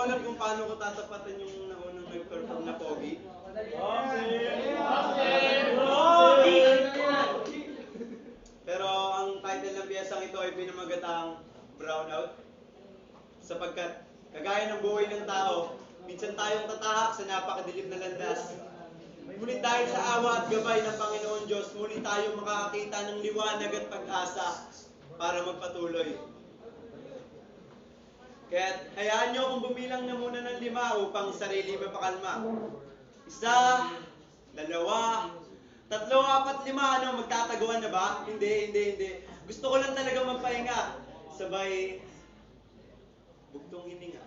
alam kung paano ko tatapatan yung naunang nag-perform na Pogi. Pero ang title ng piyesang ito ay pinamagatang Brownout. Sapagkat, kagaya ng buhay ng tao, minsan tayong tatahak sa napakadilim na landas. Ngunit dahil sa awa at gabay ng Panginoon Diyos, muli tayong makakakita ng liwanag at pag-asa para magpatuloy. Kaya hayaan niyo akong bumilang na muna ng 5 upang sarili mapakalma. 1, 2, 3, 4, 5. Ano, magtataguan na ba? Hindi. Gusto ko lang talaga magpahinga. Sabay, bugtong hininga.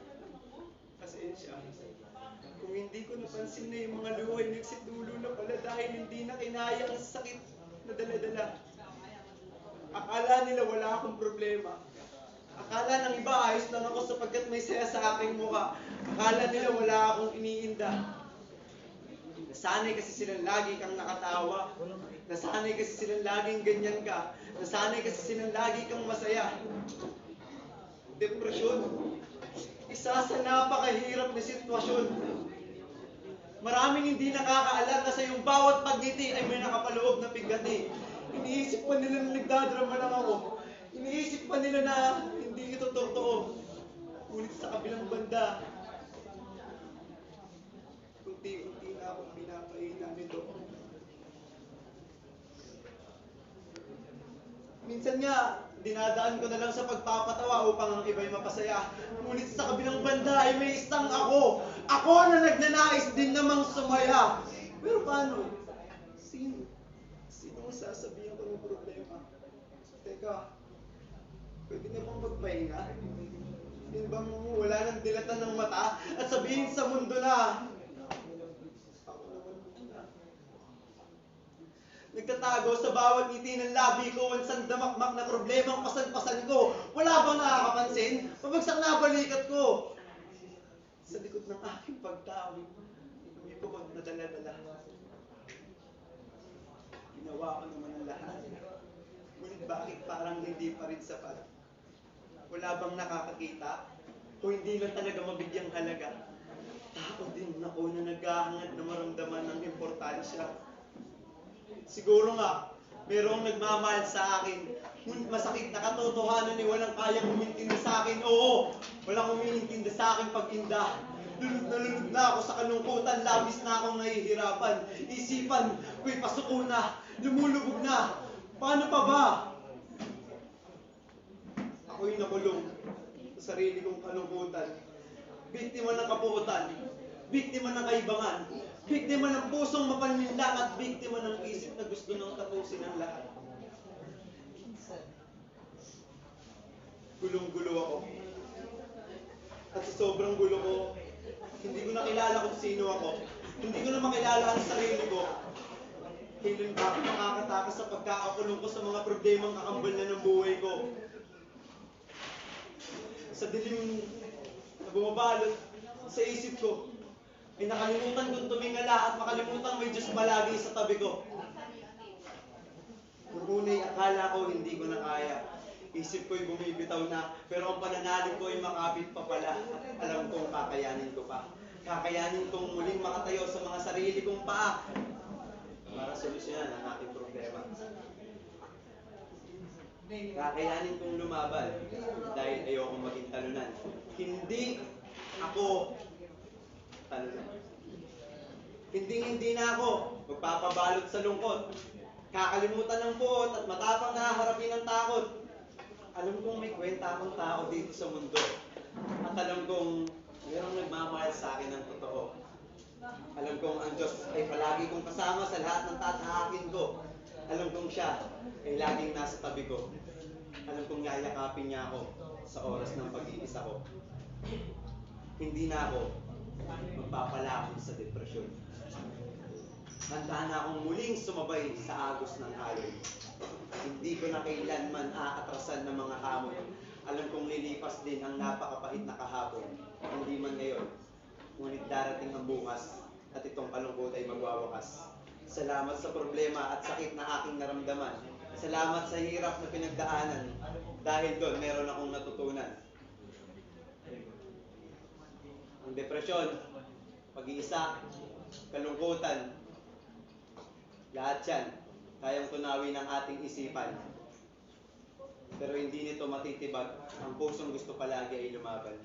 Pasensya. Kung hindi ko napansin na yung mga luhay nagsidulo na pala dahil hindi na kinaya ang sakit na dala-dala. Akala nila wala akong problema. Akala ng iba ayos lang ako sapagkat may saya sa aking mukha. Akala nila wala akong iniinda. Nasanay kasi silang lagi kang nakatawa. Nasanay kasi silang laging ganyan ka. Nasanay kasi silang lagi kang masaya. Depresyon. Isa sa napakahirap na sitwasyon. Maraming hindi nakakaalam na sa iyong bawat pagngiti ay may nakapaloob na pigati. Iniisip pa nila na nagdadrama lang ako. Iniisip pa nila na hindi ito totoo. Ngunit sa kabilang banda, unti-unti na akong pinapainan nito. Minsan nga, dinadaan ko na lang sa pagpapatawa upang ang iba'y mapasaya. Ngunit sa kabilang banda ay may isang ako. Ako na nagnanais din namang sumaya. Pero paano? Sino ang sasabihan ko ng problema? Teka, pwede na bang magpahinga? Hindi bang wala ng dilatan ng mata at sabihin sa mundo na ako naman muna. Nagtatago sa bawat ngiti ng labi ko ang sandamakmak na problemang pasan-pasan ko. Wala bang nakakapansin? Pabagsak na balikat ko. Sa likod ng aking pagtawid, may bukod na dala-dala. Ginawa ko naman ang lahat. Ngunit bakit parang hindi pa rin sapat? Wala bang nakakakita? O hindi lang talaga mabigyang halaga? Tao din ako na naghahangad na maramdaman ng importansya. Siguro nga, mayroong nagmamahal sa akin. Ngunit masakit na katotohanan ni walang kayang umintindi sa akin. Oo, walang umiintindi sa aking pag-inda. Lunod na ako sa kalungkutan, labis na akong nahihirapan. Isipan ko'y pasuko na, lumulubog na. Paano pa ba? Ako'y nakulong sa sarili kong kalungkutan. Biktima ng kapuutan, biktima ng kaibangan, biktima ng pusong mapanlinlang at biktima ng isip na gusto nang tapusin ang lahat. Gulong-gulo ako. At sa sobrang gulo ko, hindi ko nakilala kung sino ako. Hindi ko na makilala ang sarili ko. Kailan ba ako makakatakas sa pagkakakulong ko sa mga problemang kakambal na ng buhay ko? Sa dilim na bumabalot sa isip ko, ay nakalimutan kong tumingala at makalimutan may Diyos palagi sa tabi ko. Ngunit akala ko hindi ko na kaya. Isip ko'y bumibitaw na, pero ang pananalig ko ay makapit pa pala. Alam kong kakayanin ko pa. Kakayanin kong muling makatayo sa mga sarili kong paa para solusyonan ang aking problema. Kakayanin kong lumaban dahil ayokong maging talunan. Hindi ako talunan. Hindi na ako magpapabalot sa lungkot. Kakalimutan ng puot at matapang na harapin ang takot. Alam kong may kwenta akong tao dito sa mundo. At alam kong mayroong nagmamahal sa akin ng totoo. Alam kong ang Diyos ay palagi kong kasama sa lahat ng tatahakin ko. Alam kong siya ay laging nasa tabi ko. Alam kong yayakapin niya ako sa oras ng pag-iisa ko. Hindi na ako magpapalakon sa depresyon. Handa na akong muling sumabay sa agos ng alon. Hindi ko na kailanman aatrasan ng mga hamon. Alam kong lilipas din ang napakapait na kahapon. Hindi man ngayon, ngunit darating ang bukas at itong kalungkot ay magwawakas. Salamat sa problema at sakit na aking naramdaman. Salamat sa hirap na pinagdaanan. Dahil doon, meron akong natutunan. depresyon, pag-iisa, kalungkutan, lahat yan, kayang tunawin ng ating isipan. Pero hindi nito matitibag ang pusong gusto palagi ay lumaban.